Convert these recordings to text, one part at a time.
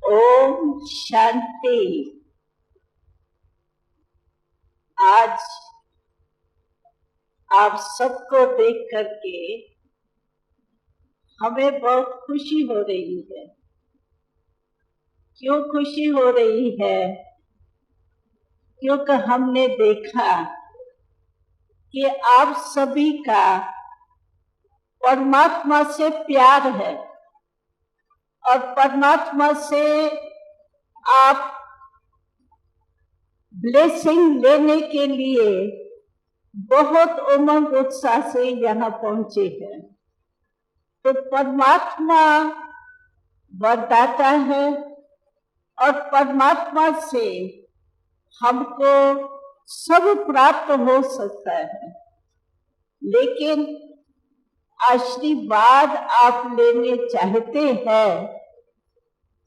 ओम शांति। आज आप सबको देख करके हमें बहुत खुशी हो रही है। क्यों खुशी हो रही है? क्योंकि हमने देखा कि आप सभी का परमात्मा से प्यार है और परमात्मा से आप ब्लेसिंग लेने के लिए बहुत उमंग उत्साह से यहाँ पहुंचे हैं। तो परमात्मा वरदाता है और परमात्मा से हमको सब प्राप्त हो सकता है, लेकिन आशीर्वाद आप लेने चाहते हैं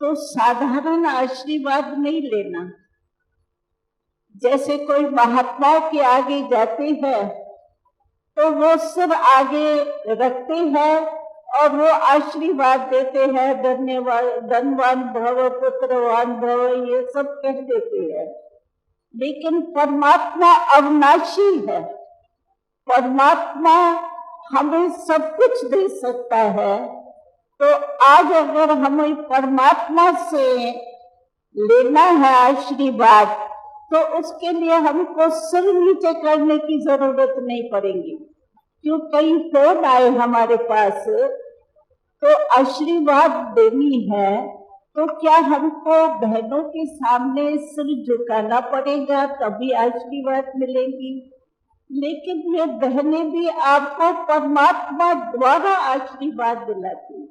तो साधारण आशीर्वाद नहीं लेना। जैसे कोई महात्माओं के आगे जाते हैं तो वो सिर आगे रखते हैं और वो आशीर्वाद देते हैं, धन्यवाद, धनवान भव, पुत्रवान भव, ये सब कह देते हैं। लेकिन परमात्मा अविनाशी है। परमात्मा हमें सब कुछ दे सकता है। तो आज अगर हमें परमात्मा से लेना है आशीर्वाद तो उसके लिए हमको सिर नीचे करने की जरूरत नहीं पड़ेगी। क्यों कई फोन आए हमारे पास तो आशीर्वाद देनी है, तो क्या हमको बहनों के सामने सिर झुकाना पड़ेगा तभी आशीर्वाद मिलेगी? लेकिन ये बहनें भी आपको परमात्मा द्वारा आशीर्वाद दिलाती।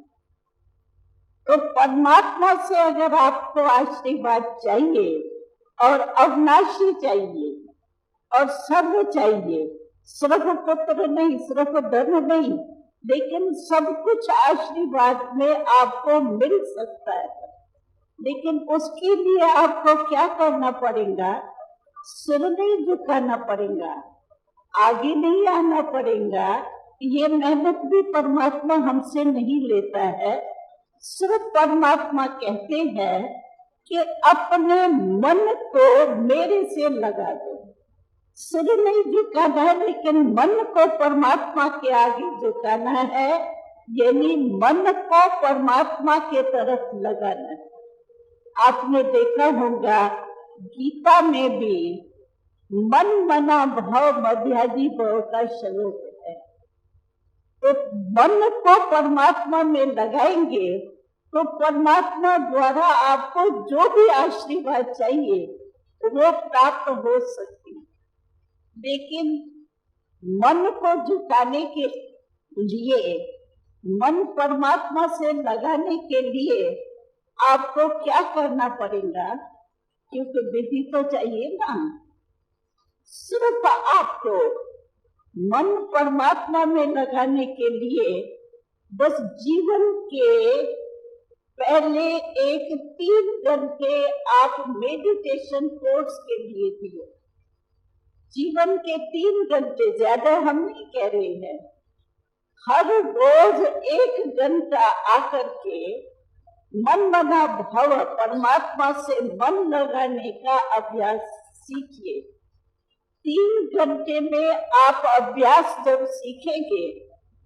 तो परमात्मा से अगर आपको आशीर्वाद चाहिए और अविनाशी चाहिए और सर्व चाहिए, सिर्फ पुत्र नहीं, सिर्फ धन नहीं, लेकिन सब कुछ आशीर्वाद में आपको मिल सकता है। लेकिन उसके लिए आपको क्या करना पड़ेगा? सिर नहीं झुकाना पड़ेगा, आगे नहीं आना पड़ेगा। ये मेहनत भी परमात्मा हमसे नहीं लेता है। सिर्फ परमात्मा कहते हैं कि अपने मन को मेरे से लगा दो। सिर नहीं झुकाना है, लेकिन मन को परमात्मा के आगे झुकाना है, यानी मन को परमात्मा के तरफ लगाना है। आपने देखा होगा गीता में भी मन मना भव मध्याजी भव का श्लोक है। तो मन को परमात्मा में लगाएंगे तो परमात्मा द्वारा आपको जो भी आशीर्वाद चाहिए वो प्राप्त हो सकती है। लेकिन मन को झुकाने के लिए, मन परमात्मा से लगाने के लिए आपको क्या करना पड़ेगा? क्योंकि विधि तो चाहिए ना। सिर्फ आपको मन परमात्मा में लगाने के लिए बस जीवन के पहले 3 घंटे आप मेडिटेशन कोर्स के लिए दिए। जीवन के 3 घंटे, ज्यादा हम नहीं कह रहे हैं। हर रोज 1 घंटा आकर के मन मना भव परमात्मा से मन लगाने का अभ्यास सीखिए। 3 घंटे में आप अभ्यास जब सीखेंगे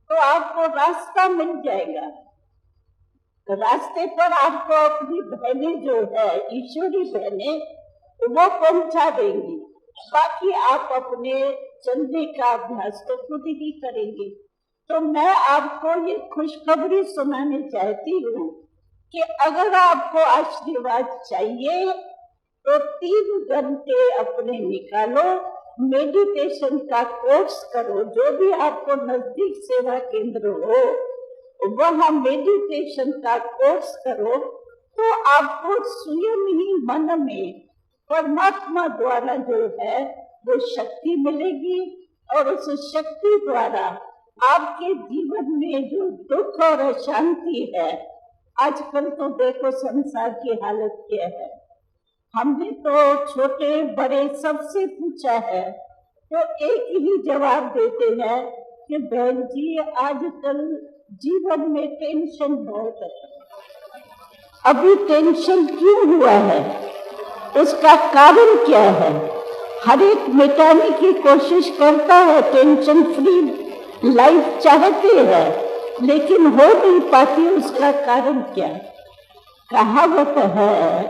तो आपको रास्ता मिल जाएगा। रास्ते पर आपको अपनी बहनें जो है, ईश्वरी बहनें, वो पहुंचा देंगी। बाकी आप अपने चलने का अभ्यास तो खुद ही करेंगे। तो मैं आपको ये खुशखबरी सुनाने चाहती हूँ कि अगर आपको आशीर्वाद चाहिए तो 3 घंटे अपने निकालो, मेडिटेशन का कोर्स करो। जो भी आपको नजदीक सेवा केंद्र हो वहाँ मेडिटेशन का कोर्स करो, तो आपको स्वयं ही मन में परमात्मा द्वारा जो है वो शक्ति मिलेगी और उस शक्ति द्वारा आपके जीवन में जो दुख और अशांति है, आजकल तो देखो संसार की हालत क्या है। हमने तो छोटे बड़े सबसे पूछा है तो एक ही जवाब देते हैं कि बहन जी आजकल जीवन में टेंशन बहुत है। अभी टेंशन क्यों हुआ है, उसका कारण क्या है। हर एक मिटाने की कोशिश करता है, टेंशन फ्री लाइफ चाहते हैं, लेकिन हो नहीं पाती। उसका कारण क्या? कहावत है,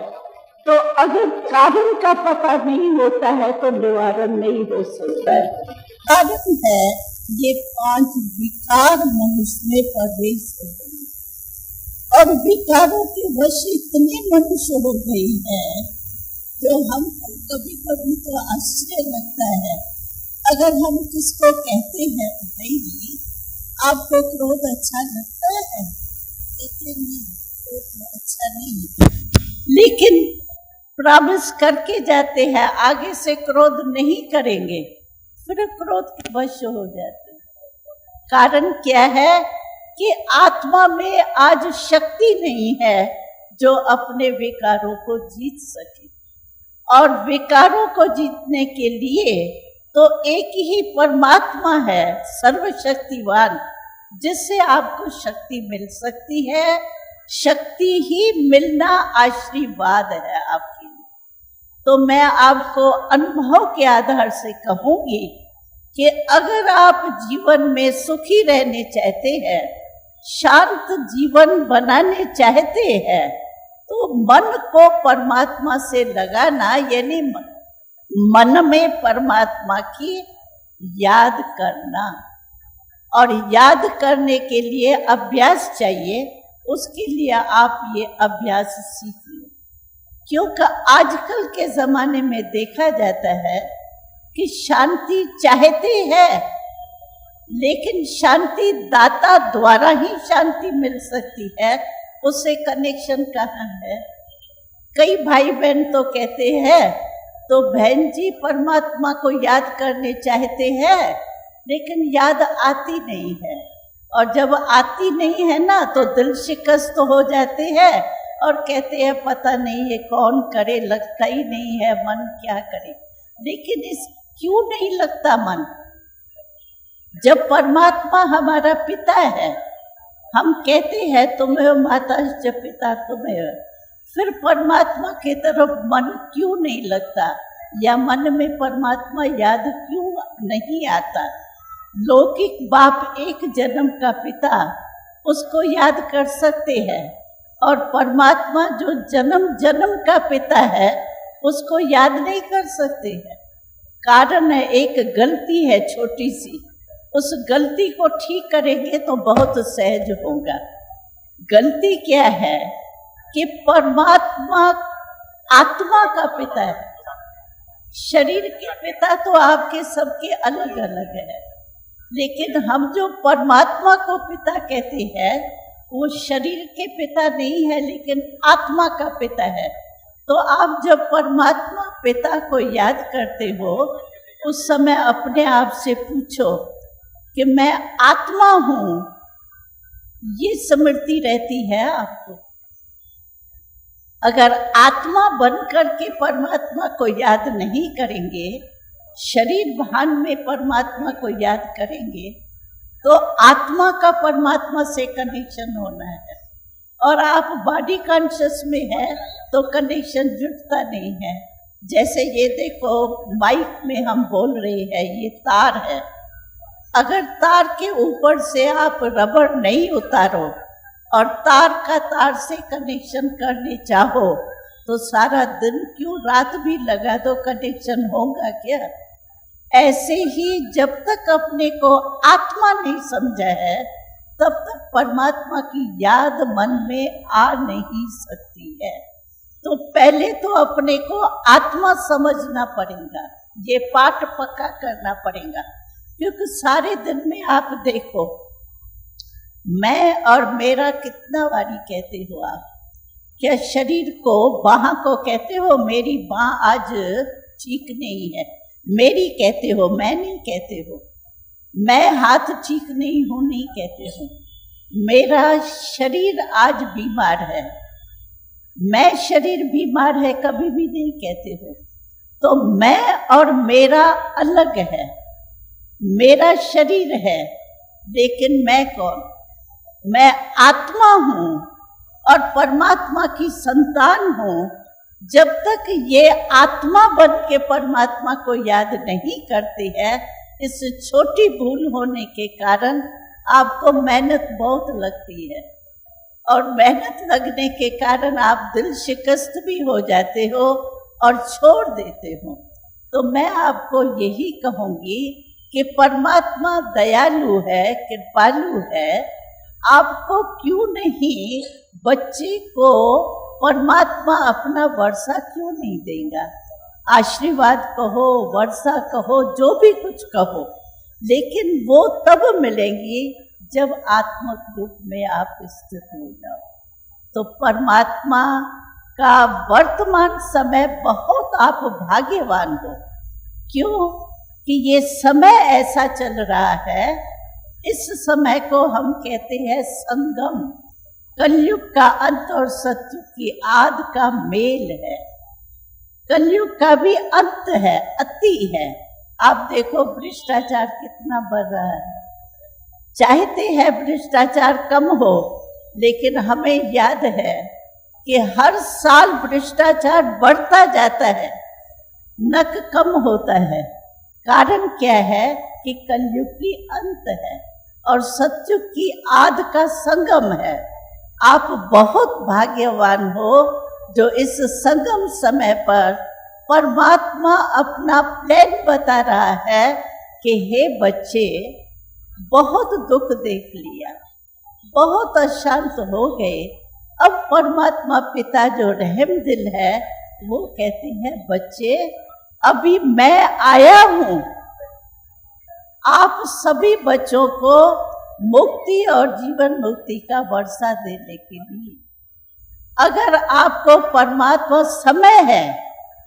तो अगर कारण का पता नहीं होता है तो निवारण नहीं हो सकता है। कारण है ये 5 विकार मनुष्य में प्रवेश हो गई, और विकारों के वश इतने मनुष्य हो गए हैं जो हम कभी कभी तो आश्चर्य लगता है। अगर हम किसको कहते हैं भाई आपको क्रोध अच्छा लगता है, कहते नहीं क्रोध तो अच्छा नहीं है, लेकिन प्रॉमिस करके जाते हैं आगे से क्रोध नहीं करेंगे, फिर क्रोध के वश हो जाते हैं। कारण क्या है कि आत्मा में आज शक्ति नहीं है जो अपने विकारों को जीत सके, और विकारों को जीतने के लिए तो एक ही परमात्मा है सर्वशक्तिवान, जिससे आपको शक्ति मिल सकती है। शक्ति ही मिलना आशीर्वाद है आपके लिए। तो मैं आपको अनुभव के आधार से कहूंगी कि अगर आप जीवन में सुखी रहने चाहते हैं, शांत जीवन बनाने चाहते हैं, तो मन को परमात्मा से लगाना, यानी मन में परमात्मा की याद करना, और याद करने के लिए अभ्यास चाहिए। उसके लिए आप ये अभ्यास सीखिए, क्योंकि आजकल के ज़माने में देखा जाता है कि शांति चाहते हैं, लेकिन शांति दाता द्वारा ही शांति मिल सकती है, उससे कनेक्शन कहाँ है। कई भाई बहन तो कहते हैं, तो बहन जी परमात्मा को याद करने चाहते हैं, लेकिन याद आती नहीं है, और जब आती नहीं है ना तो दिल शिकस्त हो जाते हैं और कहते हैं पता नहीं ये कौन करे, लगता ही नहीं है मन, क्या करे। लेकिन इस क्यों नहीं लगता मन? जब परमात्मा हमारा पिता है, हम कहते हैं तुम्हें माता जब पिता तुम्हें, फिर परमात्मा की तरफ मन क्यों नहीं लगता, या मन में परमात्मा याद क्यों नहीं आता? लौकिक बाप एक जन्म का पिता, उसको याद कर सकते हैं, और परमात्मा जो जन्म जन्म का पिता है उसको याद नहीं कर सकते हैं। कारण है एक गलती है छोटी सी, उस गलती को ठीक करेंगे तो बहुत सहज होगा। गलती क्या है कि परमात्मा आत्मा का पिता है, शरीर के पिता तो आपके सबके अलग अलग है, लेकिन हम जो परमात्मा को पिता कहते हैं वो शरीर के पिता नहीं है, लेकिन आत्मा का पिता है। तो आप जब परमात्मा पिता को याद करते हो, उस समय अपने आप से पूछो कि मैं आत्मा हूँ, ये स्मृति रहती है आपको। अगर आत्मा बनकर के परमात्मा को याद नहीं करेंगे, शरीर भान में परमात्मा को याद करेंगे, तो आत्मा का परमात्मा से कनेक्शन होना है, और आप बॉडी कॉन्शियस में है तो कनेक्शन जुड़ता नहीं है। जैसे ये देखो माइक में हम बोल रहे हैं, ये तार है, अगर तार के ऊपर से आप रबड़ नहीं उतारो और तार का तार से कनेक्शन करने चाहो तो सारा दिन क्यों रात भी लगा दो, कनेक्शन होगा क्या? ऐसे ही जब तक अपने को आत्मा नहीं समझा है, तब तक परमात्मा की याद मन में आ नहीं सकती है। तो पहले तो अपने को आत्मा समझना पड़ेगा, ये पाठ पक्का करना पड़ेगा। क्योंकि सारे दिन में आप देखो, मैं और मेरा कितना बारी कहते हो आप? क्या शरीर को, बाह को कहते हो मेरी बाह आज ठीक नहीं है, मेरी कहते हो, मैं नहीं कहते हो। मैं हाथ ठीक नहीं हूँ नहीं कहते हो। मेरा शरीर आज बीमार है, मैं शरीर बीमार है कभी भी नहीं कहते हो। तो मैं और मेरा अलग है, मेरा शरीर है, लेकिन मैं कौन? मैं आत्मा हूँ, और परमात्मा की संतान हो, जब तक ये आत्मा बन के परमात्मा को याद नहीं करती है, इस छोटी भूल होने के कारण आपको मेहनत बहुत लगती है और मेहनत लगने के कारण आप दिल शिकस्त भी हो जाते हो और छोड़ देते हो। तो मैं आपको यही कहूँगी कि परमात्मा दयालु है, कृपालु है। आपको क्यों नहीं बच्चे को परमात्मा अपना वर्षा क्यों नहीं देगा? आशीर्वाद कहो, वर्षा कहो, जो भी कुछ कहो, लेकिन वो तब मिलेंगी जब आत्मक रूप में आप स्थित हो जाओ। तो परमात्मा का वर्तमान समय बहुत आप भाग्यवान हो। क्यों कि ये समय ऐसा चल रहा है, इस समय को हम कहते हैं संगम। कलयुग का अंत और सतयुग की आद का मेल है। कलयुग का भी अंत है, अति है। आप देखो भ्रष्टाचार कितना बढ़ रहा है। चाहते हैं भ्रष्टाचार कम हो, लेकिन हमें याद है कि हर साल भ्रष्टाचार बढ़ता जाता है, नक कम होता है। कारण क्या है कि कलयुग की अंत है और सतयुग की आद का संगम है। आप बहुत भाग्यवान हो जो इस संगम समय पर परमात्मा अपना प्लान बता रहा है कि हे बच्चे, बहुत दुख देख लिया, बहुत अशांत हो गए। अब परमात्मा पिता जो रहम दिल है, वो कहते हैं बच्चे अभी मैं आया हूँ आप सभी बच्चों को मुक्ति और जीवन मुक्ति का वर्षा देने के लिए। अगर आपको परमात्मा समय है,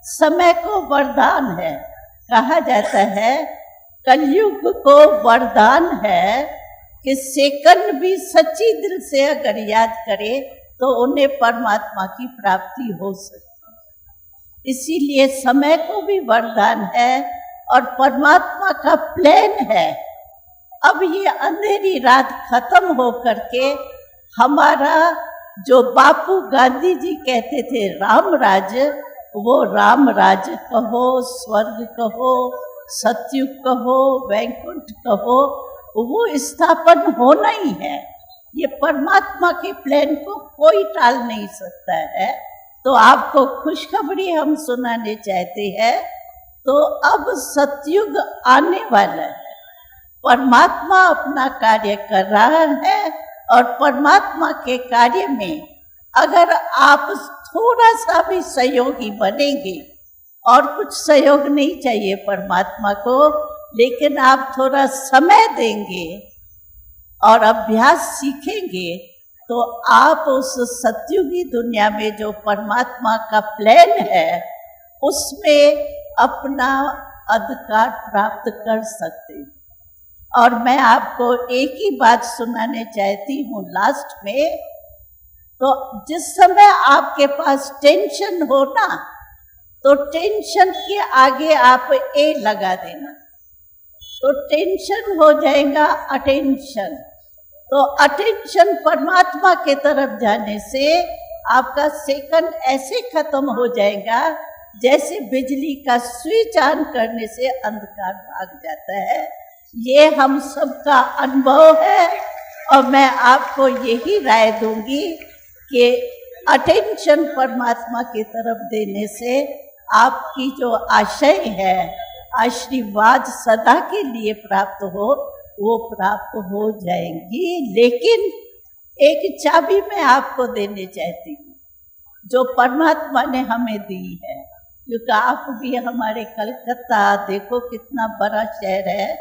समय को वरदान है। कहा जाता है कलयुग को वरदान है कि सेकंड भी सच्ची दिल से अगर याद करे तो उन्हें परमात्मा की प्राप्ति हो सकती है। इसीलिए समय को भी वरदान है और परमात्मा का प्लान है। अब ये अंधेरी रात खत्म हो करके हमारा जो बापू गांधी जी कहते थे राम राज, वो राम राज कहो, स्वर्ग कहो, सतयुग कहो, वैकुंठ कहो, वो स्थापन होना ही है। ये परमात्मा के प्लान को कोई टाल नहीं सकता है। तो आपको खुशखबरी हम सुनाने चाहते हैं। तो अब सतयुग आने वाला है, परमात्मा अपना कार्य कर रहा है और परमात्मा के कार्य में अगर आप थोड़ा सा भी सहयोगी बनेंगे, और कुछ सहयोग नहीं चाहिए परमात्मा को, लेकिन आप थोड़ा समय देंगे और अभ्यास सीखेंगे, तो आप उस सतयुगी दुनिया में जो परमात्मा का प्लान है उसमें अपना अधिकार प्राप्त कर सकते हैं। और मैं आपको एक ही बात सुनाने चाहती हूँ लास्ट में। तो जिस समय आपके पास टेंशन हो ना, तो टेंशन के आगे आप ए लगा देना, तो टेंशन हो जाएगा अटेंशन। तो अटेंशन परमात्मा के तरफ जाने से आपका सेकंड ऐसे खत्म हो जाएगा जैसे बिजली का स्विच ऑन करने से अंधकार भाग जाता है। ये हम सबका अनुभव है और मैं आपको यही राय दूंगी कि अटेंशन परमात्मा की तरफ देने से आपकी जो आशय है, आशीर्वाद सदा के लिए प्राप्त हो, वो प्राप्त हो जाएंगी। लेकिन एक चाबी मैं आपको देने चाहती हूँ जो परमात्मा ने हमें दी है, क्योंकि आप भी हमारे कलकत्ता देखो कितना बड़ा शहर है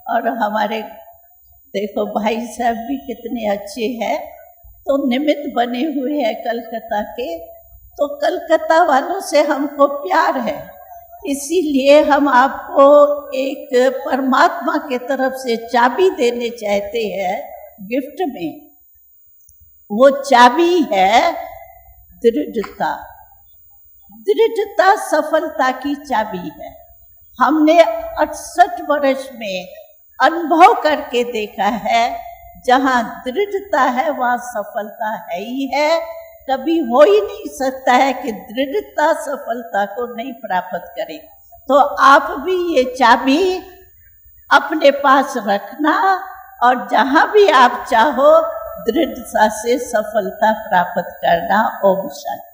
और हमारे देखो भाई साहब भी कितने अच्छे हैं, तो निमित्त बने हुए हैं कलकत्ता के। तो कलकत्ता वालों से हमको प्यार है, इसीलिए हम आपको एक परमात्मा के तरफ से चाबी देने चाहते हैं गिफ्ट में। वो चाबी है दृढ़ता। दृढ़ता सफलता की चाबी है। हमने 68 वर्ष में अनुभव करके देखा है, जहाँ दृढ़ता है वहाँ सफलता है ही है। कभी हो ही नहीं सकता है कि दृढ़ता सफलता को नहीं प्राप्त करे। तो आप भी ये चाबी अपने पास रखना और जहाँ भी आप चाहो दृढ़ता से सफलता प्राप्त करना। ओम शांति।